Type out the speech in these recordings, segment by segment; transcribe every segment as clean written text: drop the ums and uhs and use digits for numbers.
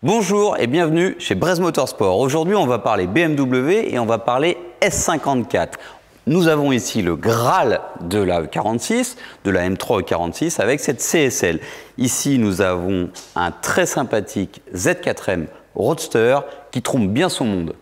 Bonjour et bienvenue chez Brez Motorsport. Aujourd'hui, on va parler BMW et on va parler S54. Nous avons ici le Graal de la E46, de la M3 E46 avec cette CSL. Ici, nous avons un très sympathique Z4M Roadster qui trompe bien son monde.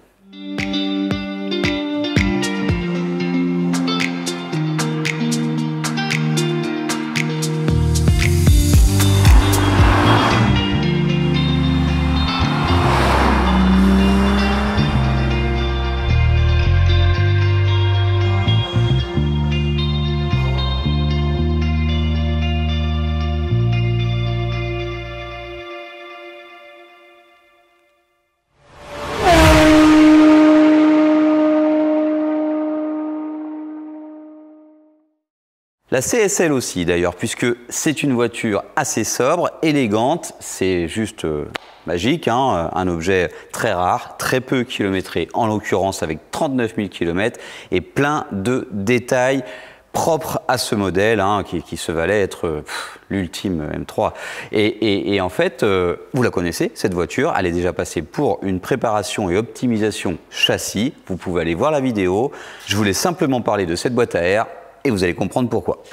La CSL aussi d'ailleurs, puisque c'est une voiture assez sobre, élégante, c'est juste magique, hein, un objet très rare, très peu kilométré, en l'occurrence avec 39 000 km et plein de détails propres à ce modèle hein, qui se valait être l'ultime M3. Et en fait, vous la connaissez, cette voiture, elle est déjà passée pour une préparation et optimisation châssis. Vous pouvez aller voir la vidéo. Je voulais simplement parler de cette boîte à air. Et vous allez comprendre pourquoi.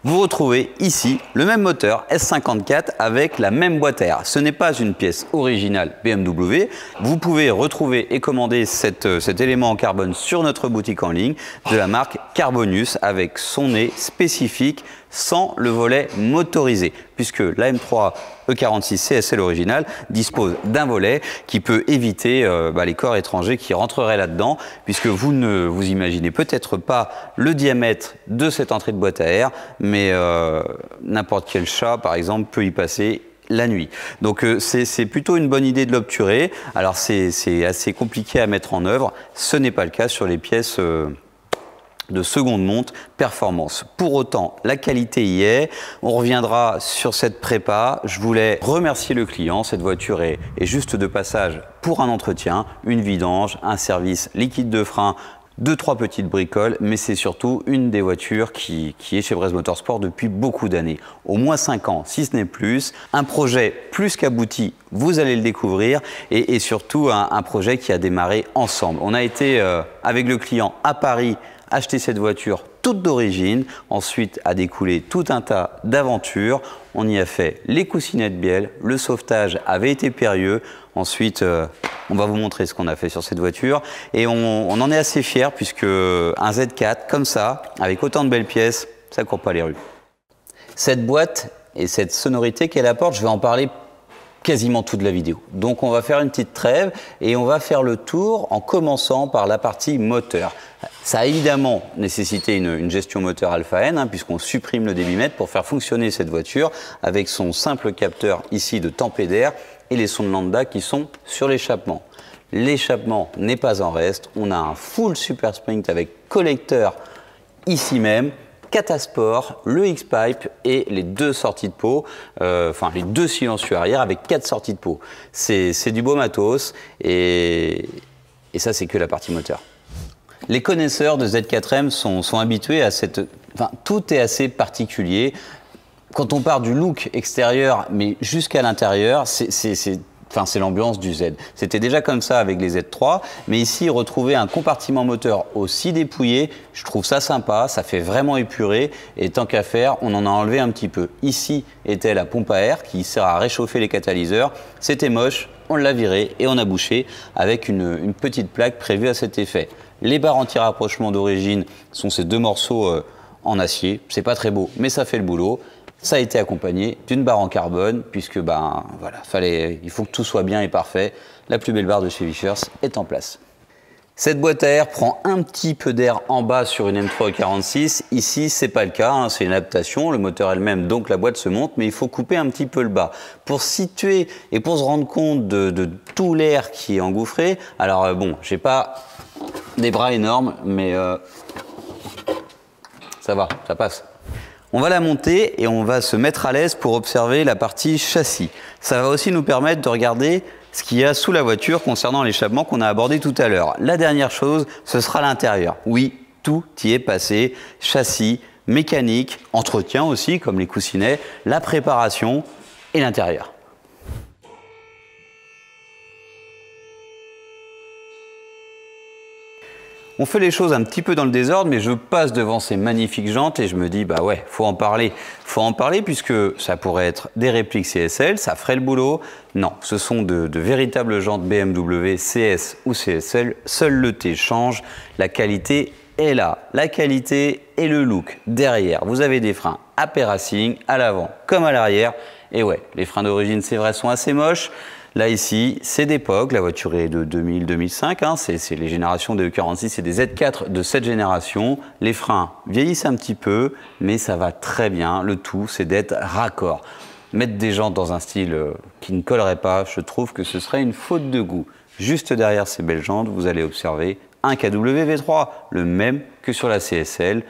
Vous retrouvez ici le même moteur S54 avec la même boîte à air. Ce n'est pas une pièce originale BMW. Vous pouvez retrouver et commander cet élément en carbone sur notre boutique en ligne de la marque Carbonius avec son nez spécifique sans le volet motorisé, puisque la M3 E46 CSL originale dispose d'un volet qui peut éviter les corps étrangers qui rentreraient là-dedans, puisque vous ne vous imaginez peut-être pas le diamètre de cette entrée de boîte à air, mais n'importe quel chat, par exemple, peut y passer la nuit. Donc c'est plutôt une bonne idée de l'obturer. Alors c'est assez compliqué à mettre en œuvre. Ce n'est pas le cas sur les pièces de seconde monte performance. Pour autant, la qualité y est. On reviendra sur cette prépa. Je voulais remercier le client. Cette voiture est juste de passage pour un entretien, une vidange, un service liquide de frein, 2-3 petites bricoles, mais c'est surtout une des voitures qui est chez Brez Motorsport depuis beaucoup d'années. Au moins 5 ans, si ce n'est plus. Un projet plus qu'abouti, vous allez le découvrir, et surtout un projet qui a démarré ensemble. On a été avec le client à Paris acheter cette voiture toute d'origine, ensuite a découlé tout un tas d'aventures. On y a fait les coussinettes bielles, le sauvetage avait été périlleux. Ensuite, on va vous montrer ce qu'on a fait sur cette voiture et on en est assez fiers puisque un Z4 comme ça, avec autant de belles pièces, ça court pas les rues. Cette boîte et cette sonorité qu'elle apporte, je vais en parler quasiment toute la vidéo. Donc on va faire une petite trêve et on va faire le tour en commençant par la partie moteur. Ça a évidemment nécessité une gestion moteur alpha N, hein, puisqu'on supprime le débitmètre pour faire fonctionner cette voiture avec son simple capteur ici de tempête d'air et les sondes lambda qui sont sur l'échappement. L'échappement n'est pas en reste, on a un full super sprint avec collecteur ici même, Catasport, le X-Pipe et les 2 sorties de pot, enfin les 2 silencieux arrière avec 4 sorties de pot. C'est du beau matos et ça c'est que la partie moteur. Les connaisseurs de Z4M sont habitués à cette... Enfin, tout est assez particulier. Quand on part du look extérieur, mais jusqu'à l'intérieur, c'est l'ambiance du Z. C'était déjà comme ça avec les Z3, mais ici, retrouver un compartiment moteur aussi dépouillé, je trouve ça sympa, ça fait vraiment épuré, et tant qu'à faire, on en a enlevé un petit peu. Ici était la pompe à air qui sert à réchauffer les catalyseurs. C'était moche, on l'a viré et on a bouché avec une petite plaque prévue à cet effet. Les barres anti-rapprochement d'origine sont ces 2 morceaux en acier. C'est pas très beau, mais ça fait le boulot. Ça a été accompagné d'une barre en carbone, puisque il faut que tout soit bien et parfait. La plus belle barre de chez Vichers est en place. Cette boîte à air prend un petit peu d'air en bas sur une M3 E46. Ici, c'est pas le cas, hein, c'est une adaptation. Le moteur elle-même, donc la boîte se monte, mais il faut couper un petit peu le bas. Pour situer et pour se rendre compte de tout l'air qui est engouffré, alors bon, j'ai pas des bras énormes, mais ça va, ça passe. On va la monter et on va se mettre à l'aise pour observer la partie châssis. Ça va aussi nous permettre de regarder ce qu'il y a sous la voiture concernant l'échappement qu'on a abordé tout à l'heure. La dernière chose, ce sera l'intérieur. Oui, tout y est passé, châssis, mécanique, entretien aussi, comme les coussinets, la préparation et l'intérieur. On fait les choses un petit peu dans le désordre, mais je passe devant ces magnifiques jantes et je me dis, bah ouais, faut en parler. Faut en parler puisque ça pourrait être des répliques CSL, ça ferait le boulot. Non, ce sont de véritables jantes BMW, CS ou CSL. Seul le T change, la qualité est là. La qualité et le look derrière. Vous avez des freins AP Racing, à l'avant comme à l'arrière. Et ouais, les freins d'origine, c'est vrai, sont assez moches. Là, ici, c'est d'époque. La voiture est de 2000-2005. Hein. C'est les générations des E46 et des Z4 de cette génération. Les freins vieillissent un petit peu, mais ça va très bien. Le tout, c'est d'être raccord. Mettre des jantes dans un style qui ne collerait pas, je trouve que ce serait une faute de goût. Juste derrière ces belles jantes, vous allez observer un KW V3, le même que sur la CSL.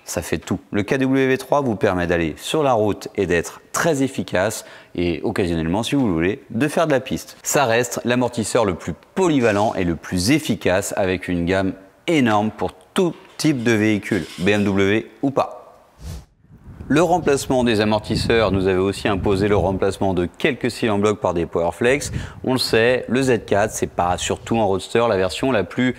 Ça fait tout. Le KW V3 vous permet d'aller sur la route et d'être très efficace et occasionnellement, si vous le voulez, de faire de la piste. Ça reste l'amortisseur le plus polyvalent et le plus efficace avec une gamme énorme pour tout type de véhicule, BMW ou pas. Le remplacement des amortisseurs nous avait aussi imposé le remplacement de quelques cylindres en bloc par des Powerflex. On le sait, le Z4, c'est pas surtout en roadster la version la plus...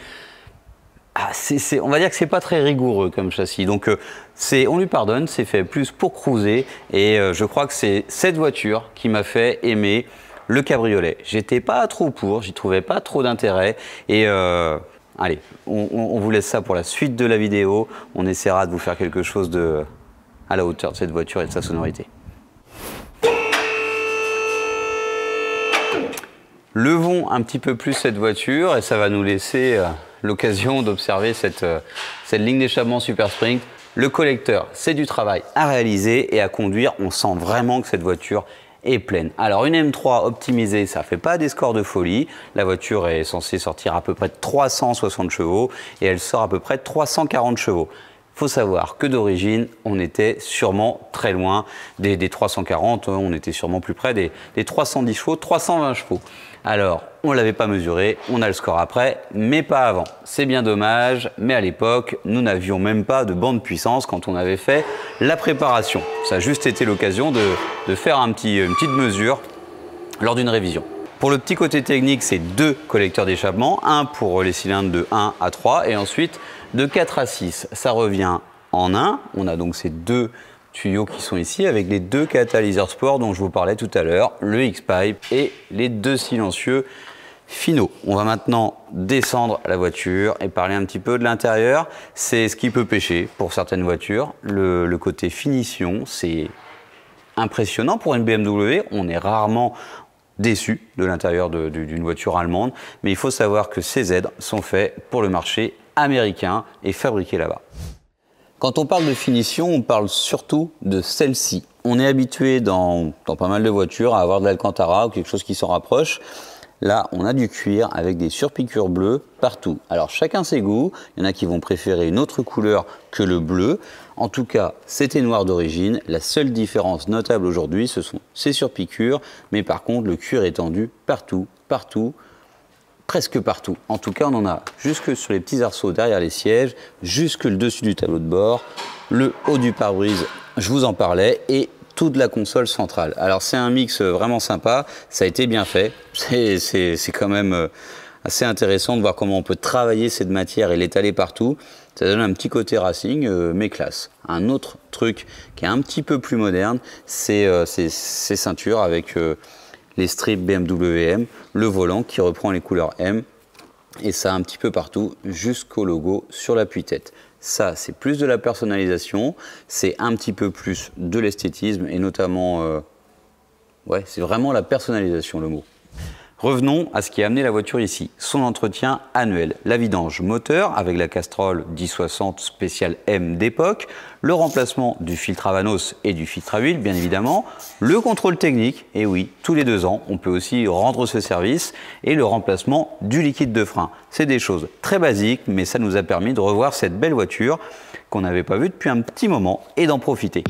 on va dire que c'est pas très rigoureux comme châssis, donc on lui pardonne, c'est fait plus pour cruiser et je crois que c'est cette voiture qui m'a fait aimer le cabriolet. J'étais pas trop pour, j'y trouvais pas trop d'intérêt et allez, on vous laisse ça pour la suite de la vidéo. On essaiera de vous faire quelque chose à la hauteur de cette voiture et de sa sonorité. Levons un petit peu plus cette voiture et ça va nous laisser l'occasion d'observer cette ligne d'échappement Super Sprint. Le collecteur, c'est du travail à réaliser et à conduire. On sent vraiment que cette voiture est pleine. Alors une M3 optimisée, ça fait pas des scores de folie. La voiture est censée sortir à peu près de 360 chevaux et elle sort à peu près de 340 chevaux. Il faut savoir que d'origine, on était sûrement très loin des 340, on était sûrement plus près des 310 chevaux, 320 chevaux. Alors, on ne l'avait pas mesuré, on a le score après, mais pas avant. C'est bien dommage, mais à l'époque, nous n'avions même pas de bande puissance quand on avait fait la préparation. Ça a juste été l'occasion de faire une petite mesure lors d'une révision. Pour le petit côté technique, c'est 2 collecteurs d'échappement, un pour les cylindres de 1 à 3 et ensuite de 4 à 6. Ça revient en 1. On a donc ces 2 tuyaux qui sont ici avec les 2 catalyseurs sport dont je vous parlais tout à l'heure, le X-Pipe et les 2 silencieux finaux. On va maintenant descendre la voiture et parler un petit peu de l'intérieur. C'est ce qui peut pêcher pour certaines voitures. Le côté finition, c'est impressionnant pour une BMW. On est rarement déçu de l'intérieur d'une voiture allemande, mais il faut savoir que ces aides sont faits pour le marché américain et fabriqués là-bas. Quand on parle de finition, on parle surtout de celle-ci. On est habitué dans pas mal de voitures à avoir de l'Alcantara ou quelque chose qui s'en rapproche. Là, on a du cuir avec des surpiqûres bleues partout. Alors, chacun ses goûts. Il y en a qui vont préférer une autre couleur que le bleu. En tout cas, c'était noir d'origine. La seule différence notable aujourd'hui, ce sont ces surpiqûres. Mais par contre, le cuir est tendu partout, presque partout. En tout cas, on en a jusque sur les petits arceaux derrière les sièges, jusque le dessus du tableau de bord, le haut du pare-brise, je vous en parlais, et toute la console centrale. Alors c'est un mix vraiment sympa, ça a été bien fait, c'est quand même assez intéressant de voir comment on peut travailler cette matière et l'étaler partout. Ça donne un petit côté racing, mais classe. Un autre truc qui est un petit peu plus moderne, c'est ces ceintures avec les strips BMW M, le volant qui reprend les couleurs M, et ça un petit peu partout jusqu'au logo sur l'appui-tête. Ça, c'est plus de la personnalisation, c'est un petit peu plus de l'esthétisme et notamment, ouais, c'est vraiment la personnalisation le mot. Revenons à ce qui a amené la voiture ici, son entretien annuel. La vidange moteur avec la Castrol 1060 spéciale M d'époque, le remplacement du filtre à Vanos et du filtre à huile bien évidemment, le contrôle technique, et oui, tous les 2 ans, on peut aussi rendre ce service, et le remplacement du liquide de frein. C'est des choses très basiques, mais ça nous a permis de revoir cette belle voiture qu'on n'avait pas vue depuis un petit moment et d'en profiter.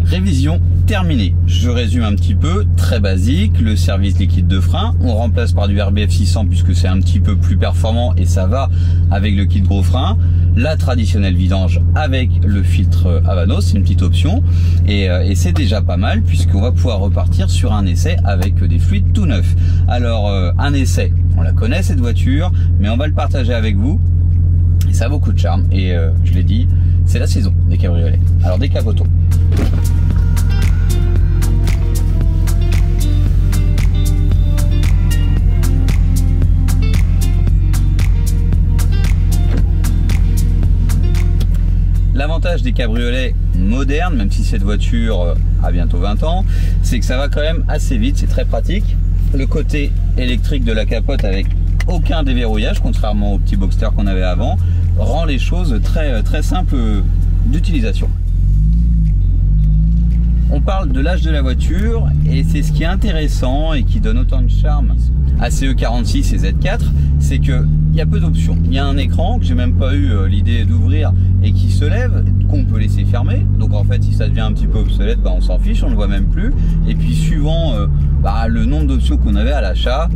Révision terminée. Je résume un petit peu, très basique, le service liquide de frein, on remplace par du RBF 600 puisque c'est un petit peu plus performant et ça va avec le kit gros frein. la traditionnelle vidange avec le filtre Avanos, c'est une petite option et c'est déjà pas mal puisqu'on va pouvoir repartir sur un essai avec des fluides tout neufs. Alors un essai, on la connaît cette voiture, mais on va le partager avec vous et ça a beaucoup de charme et je l'ai dit, c'est la saison des cabriolets. Alors décapoto. L'avantage des cabriolets modernes, même si cette voiture a bientôt 20 ans, c'est que ça va quand même assez vite, c'est très pratique. Le côté électrique de la capote avec aucun déverrouillage, contrairement au petit Boxster qu'on avait avant, rend les choses très simples d'utilisation. On parle de l'âge de la voiture et c'est ce qui est intéressant et qui donne autant de charme à CE46 et Z4, c'est qu'il y a peu d'options. Il y a un écran que j'ai même pas eu l'idée d'ouvrir et qui se lève, qu'on peut laisser fermer. Donc en fait, si ça devient un petit peu obsolète, on s'en fiche, on ne le voit même plus. Et puis suivant le nombre d'options qu'on avait à l'achat,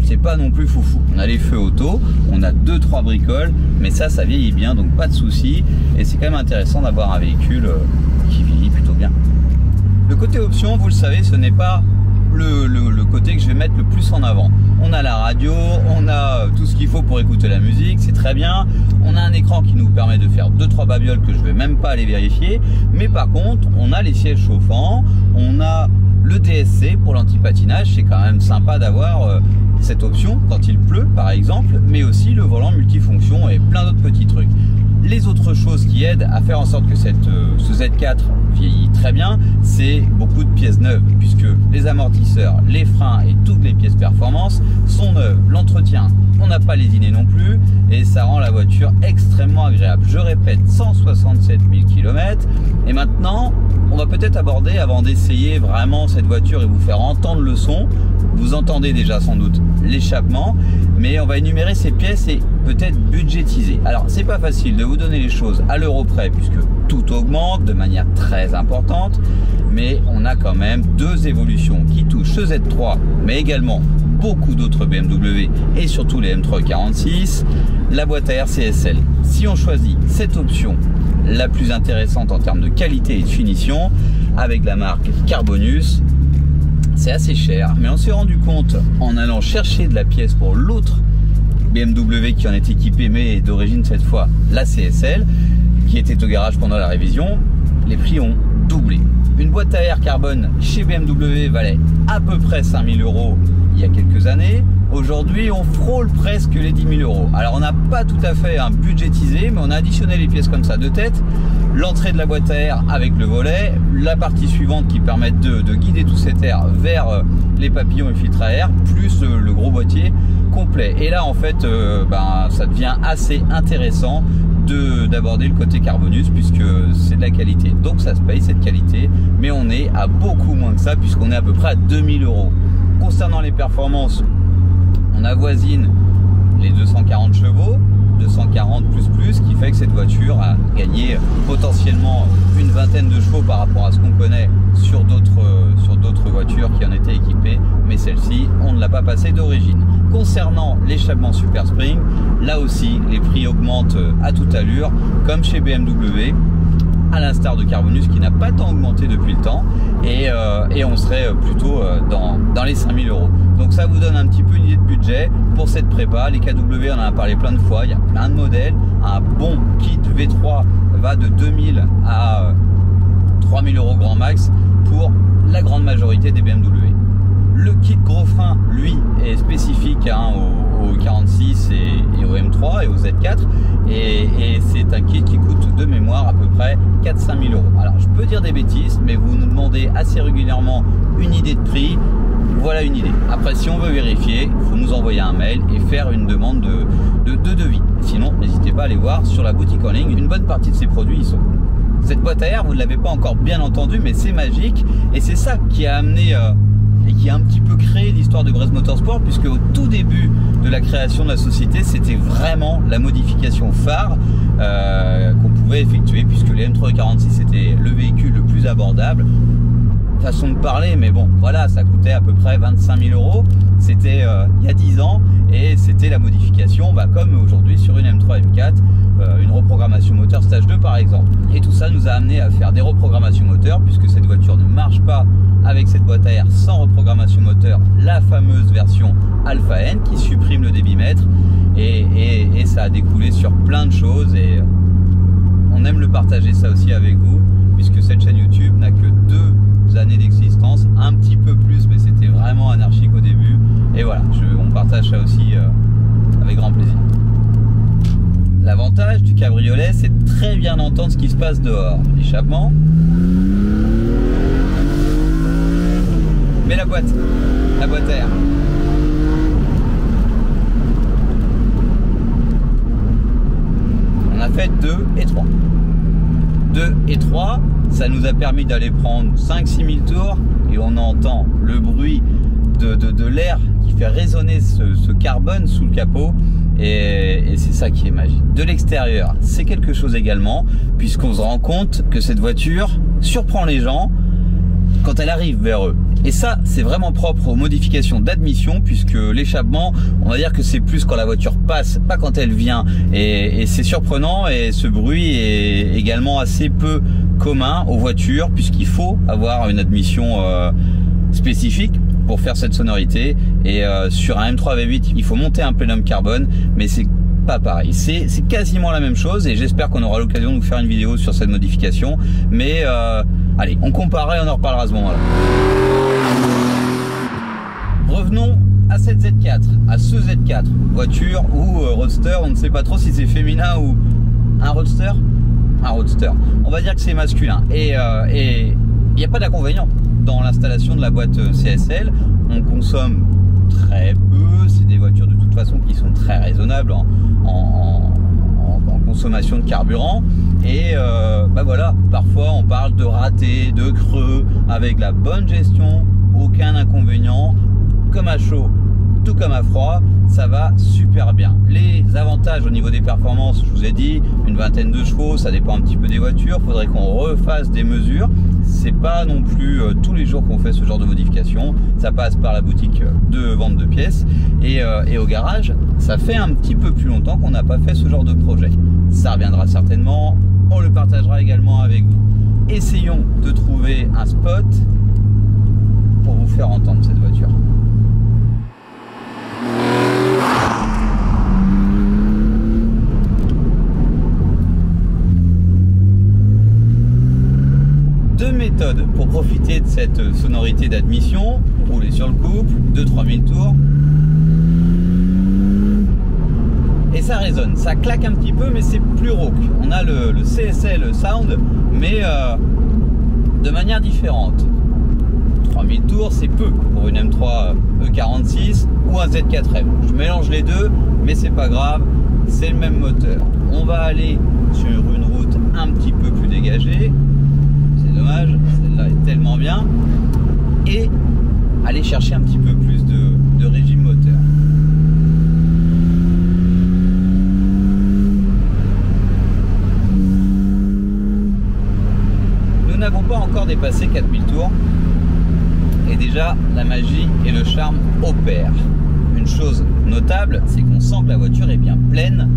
c'est pas non plus foufou. On a les feux auto, on a 2-3 bricoles, mais ça vieillit bien, donc pas de souci. Et c'est quand même intéressant d'avoir un véhicule qui vieillit plutôt bien. Le côté option, vous le savez, ce n'est pas le côté que je vais mettre le plus en avant. On a la radio, on a tout ce qu'il faut pour écouter la musique, c'est très bien. On a un écran qui nous permet de faire 2-3 babioles que je vais même pas aller vérifier. Mais par contre, on a les sièges chauffants, on a le DSC pour l'anti-patinage. C'est quand même sympa d'avoir cette option quand il pleut par exemple, mais aussi le volant multifonction et plein d'autres petits trucs. Les autres choses qui aident à faire en sorte que ce Z4 vieillit très bien, c'est beaucoup de pièces neuves, puisque les amortisseurs, les freins et toutes les pièces performance sont neuves. L'entretien, on n'a pas lésiné non plus, et ça rend la voiture extrêmement agréable. Je répète, 167 000 km, et maintenant, on va peut-être aborder, avant d'essayer vraiment cette voiture et vous faire entendre le son, vous entendez déjà sans doute l'échappement, mais on va énumérer ces pièces et peut-être budgétiser. Alors c'est pas facile de vous donner les choses à l'euro près puisque tout augmente de manière très importante, mais on a quand même deux évolutions qui touchent ce Z3 mais également beaucoup d'autres BMW et surtout les M3 46, la boîte à air CSL. Si on choisit cette option la plus intéressante en termes de qualité et de finition avec la marque Carbonus, c'est assez cher, mais on s'est rendu compte en allant chercher de la pièce pour l'autre BMW qui en est équipé, mais d'origine cette fois la CSL, qui était au garage pendant la révision, les prix ont doublé. Une boîte à air carbone chez BMW valait à peu près 5 000 € il y a quelques années. Aujourd'hui, on frôle presque les 10 000 €. Alors, on n'a pas tout à fait budgétisé, mais on a additionné les pièces comme ça de tête. L'entrée de la boîte à air avec le volet, la partie suivante qui permet de guider tout cet air vers les papillons et filtres à air, plus le gros boîtier complet. Et là, en fait, ça devient assez intéressant d'aborder le côté Carbonus puisque c'est de la qualité. Donc, ça se paye cette qualité, mais on est à beaucoup moins que ça puisqu'on est à peu près à 2 000 €. Concernant les performances, on avoisine les 240 chevaux, 240 plus, qui fait que cette voiture a gagné potentiellement une vingtaine de chevaux par rapport à ce qu'on connaît sur d'autres voitures qui en étaient équipées, mais celle-ci, on ne l'a pas passée d'origine. Concernant l'échappement Super Spring, là aussi, les prix augmentent à toute allure, comme chez BMW, à l'instar de Carbonus qui n'a pas tant augmenté depuis le temps, et on serait plutôt dans les 5 000 €. Donc ça vous donne un petit peu une idée de budget pour cette prépa. Les KW, on en a parlé plein de fois, il y a plein de modèles. Un bon kit V3 va de 2 000 à 3 000 € grand max pour la grande majorité des BMW. Le kit gros frein, lui, est spécifique au 46 et au M3 et au Z4, et c'est un kit qui coûte de mémoire à peu près 4-5 000 €. Alors je peux dire des bêtises, mais vous nous demandez assez régulièrement une idée de prix. Voilà une idée. Après, si on veut vérifier, il faut nous envoyer un mail et faire une demande de devis. Sinon, n'hésitez pas à aller voir sur la boutique en ligne. Une bonne partie de ces produits y sont. Cette boîte à air, vous ne l'avez pas encore bien entendu, mais c'est magique. Et c'est ça qui a amené et qui a un petit peu créé l'histoire de Grez Motorsport, puisque au tout début de la création de la société, c'était vraiment la modification phare qu'on pouvait effectuer, puisque les M3 46 était le véhicule le plus abordable. Façon de parler, mais bon, voilà, ça coûtait à peu près 25 000 €. C'était il y a 10 ans, et c'était la modification, comme aujourd'hui sur une M3 M4, une reprogrammation moteur stage 2 par exemple. Et tout ça nous a amené à faire des reprogrammations moteurs, puisque cette voiture ne marche pas avec cette boîte à air sans reprogrammation moteur, la fameuse version Alpha N qui supprime le débitmètre, et ça a découlé sur plein de choses, et on aime le partager ça aussi avec vous, puisque cette chaîne YouTube n'a que 2 années d'existence, un petit peu plus, mais c'était vraiment anarchique au début, et voilà, on partage ça aussi avec grand plaisir. L'avantage du cabriolet, c'est de très bien entendre ce qui se passe dehors. L'échappement, mais la boîte à air. On a fait 2 et 3. 2 et 3, ça nous a permis d'aller prendre 5-6 000 tours, et on entend le bruit de l'air qui fait résonner ce carbone sous le capot, et c'est ça qui est magique. De l'extérieur, c'est quelque chose également, puisqu'on se rend compte que cette voiture surprend les gens quand elle arrive vers eux. Et ça, c'est vraiment propre aux modifications d'admission, puisque l'échappement, on va dire que c'est plus quand la voiture passe, pas quand elle vient. Et c'est surprenant, et ce bruit est également assez peu commun aux voitures, puisqu'il faut avoir une admission spécifique pour faire cette sonorité. Et sur un M3 V8, il faut monter un plénum carbone, mais c'est pas pareil. C'est quasiment la même chose, et j'espère qu'on aura l'occasion de vous faire une vidéo sur cette modification. Mais allez, on compare et on en reparlera à ce moment-là. Revenons à cette Z4, à ce Z4, voiture ou roadster, on ne sait pas trop si c'est féminin ou un roadster. Un roadster. On va dire que c'est masculin. Et il n'y a pas d'inconvénient dans l'installation de la boîte CSL. On consomme très peu, c'est des voitures de toute façon qui sont très raisonnables en consommation de carburant, et bah voilà, parfois on parle de ratés, de creux. Avec la bonne gestion, aucun inconvénient, comme à chaud tout comme à froid, ça va super bien. Les avantages au niveau des performances, je vous ai dit, une vingtaine de chevaux, ça dépend un petit peu des voitures, faudrait qu'on refasse des mesures. C'est pas non plus tous les jours qu'on fait ce genre de modification, ça passe par la boutique de vente de pièces, et au garage, ça fait un petit peu plus longtemps qu'on n'a pas fait ce genre de projet. Ça reviendra certainement, on le partagera également avec vous. Essayons de trouver un spot pour vous faire entendre cette voiture. Deux méthodes pour profiter de cette sonorité d'admission: rouler sur le couple, 2-3 000 tours, et ça résonne, ça claque un petit peu, mais c'est plus rauque. On a le CSL Sound, mais de manière différente. 3000 tours, c'est peu pour une M3 E46 ou un Z4M. Je mélange les deux, mais c'est pas grave, c'est le même moteur. On va aller sur une route un petit peu plus dégagée. C'est dommage, celle-là est tellement bien. Et aller chercher un petit peu plus de régime moteur. Nous n'avons pas encore dépassé 4000 tours. Et déjà, la magie et le charme opèrent. Une chose notable, c'est qu'on sent que la voiture est bien pleine,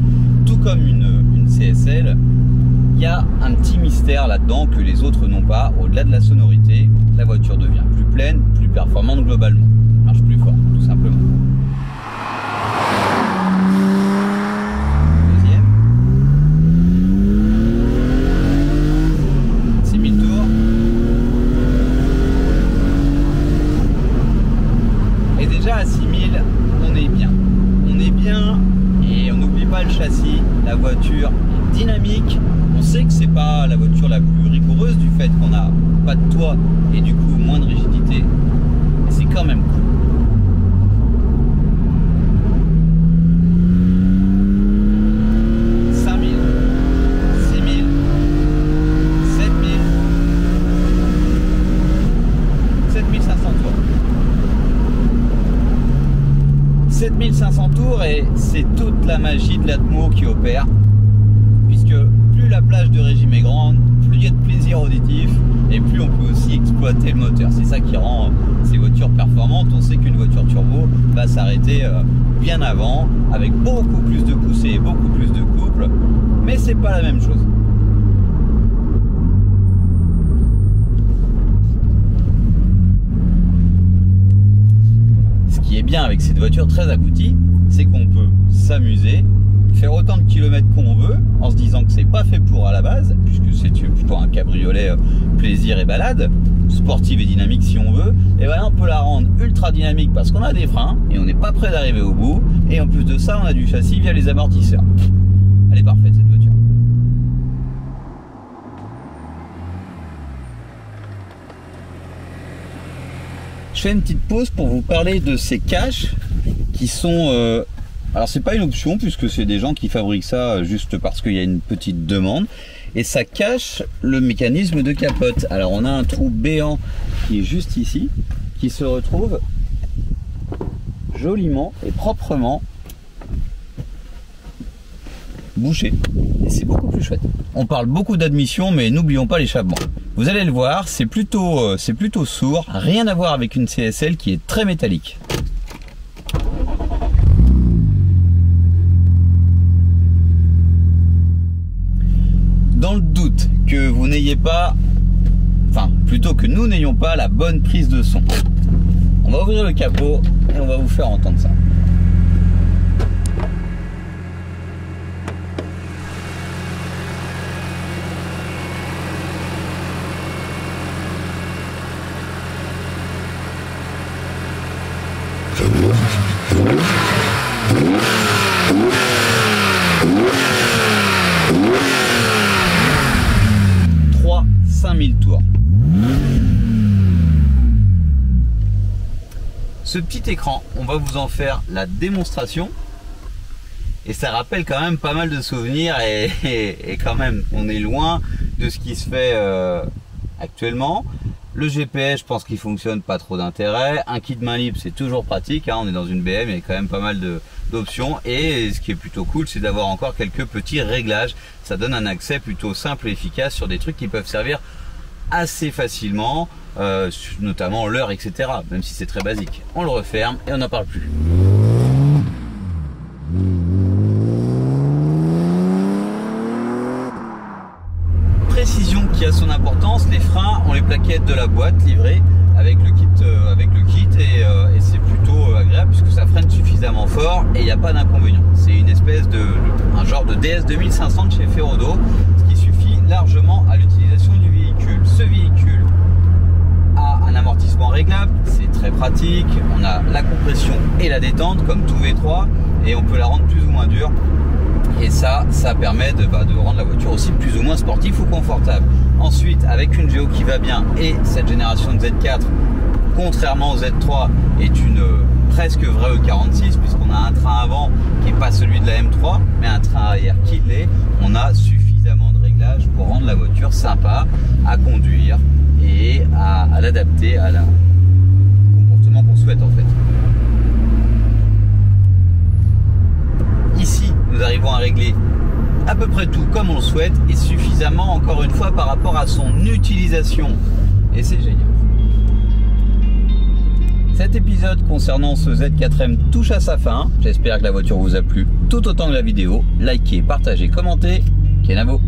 tout comme une CSL. Il y a un petit mystère là-dedans que les autres n'ont pas. Au-delà de la sonorité, la voiture devient plus pleine, plus performante globalement. Marche plus fort, tout simplement. Deuxième. 6000 tours. Et déjà à 6000, on est bien. On est bien, et on n'oublie pas le châssis. La voiture est dynamique. On sait que c'est pas la voiture la plus rigoureuse du fait qu'on n'a pas de toit et du coup moins de rigidité. Mais c'est quand même cool. Et c'est toute la magie de l'Atmo qui opère, puisque plus la plage de régime est grande, plus il y a de plaisir auditif, et plus on peut aussi exploiter le moteur. C'est ça qui rend ces voitures performantes. On sait qu'une voiture turbo va s'arrêter bien avant, avec beaucoup plus de poussée et beaucoup plus de couple, mais c'est pas la même chose. Ce qui est bien avec cette voiture très aboutie, c'est qu'on peut s'amuser, faire autant de kilomètres qu'on veut, en se disant que c'est pas fait pour à la base, puisque c'est plutôt un cabriolet plaisir et balade, sportive et dynamique si on veut, et bien on peut la rendre ultra dynamique parce qu'on a des freins, et on n'est pas prêt d'arriver au bout, et en plus de ça, on a du châssis via les amortisseurs. Elle est parfaite cette voiture. Je fais une petite pause pour vous parler de ces caches qui sont... alors c'est pas une option puisque c'est des gens qui fabriquent ça juste parce qu'il y a une petite demande. Et ça cache le mécanisme de capote. Alors on a un trou béant qui est juste ici, qui se retrouve joliment et proprement bouché. Et c'est beaucoup plus chouette. On parle beaucoup d'admission, mais n'oublions pas l'échappement. Vous allez le voir, c'est plutôt sourd, rien à voir avec une CSL qui est très métallique. Dans le doute que vous n'ayez pas, enfin plutôt que nous n'ayons pas la bonne prise de son, on va ouvrir le capot et on va vous faire entendre ça. Tours. Ce petit écran, on va vous en faire la démonstration et ça rappelle quand même pas mal de souvenirs et quand même on est loin de ce qui se fait actuellement. Le GPS, je pense qu'il fonctionne, pas trop d'intérêt. Un kit main libre, c'est toujours pratique, hein. On est dans une BM, il y a quand même pas mal d'options. Et ce qui est plutôt cool, c'est d'avoir encore quelques petits réglages. Ça donne un accès plutôt simple et efficace sur des trucs qui peuvent servir assez facilement, notamment l'heure, etc. Même si c'est très basique. On le referme et on n'en parle plus. Précision qui a son importance, les freins ont les plaquettes de la boîte livrées avec le kit et c'est plutôt agréable puisque ça freine suffisamment fort et il n'y a pas d'inconvénient. C'est une espèce un genre de DS 2500 de chez Ferodo, ce qui suffit largement à l'utilisation du véhicule. Ce véhicule a un amortissement réglable, c'est très pratique, on a la compression et la détente comme tout V3 et on peut la rendre plus ou moins dure. Et ça permet de rendre la voiture aussi plus ou moins sportive ou confortable. Ensuite, avec une géo qui va bien et cette génération de Z4, contrairement au Z3, est une presque vraie E46 puisqu'on a un train avant qui n'est pas celui de la M3, mais un train arrière qui l'est. On a suffisamment de réglages pour rendre la voiture sympa à conduire et à l'adapter au comportement qu'on souhaite en fait. Ici, nous arrivons à régler à peu près tout comme on le souhaite et suffisamment encore une fois par rapport à son utilisation. Et c'est génial. Cet épisode concernant ce Z4M touche à sa fin. J'espère que la voiture vous a plu tout autant que la vidéo. Likez, partagez, commentez. Kenavo.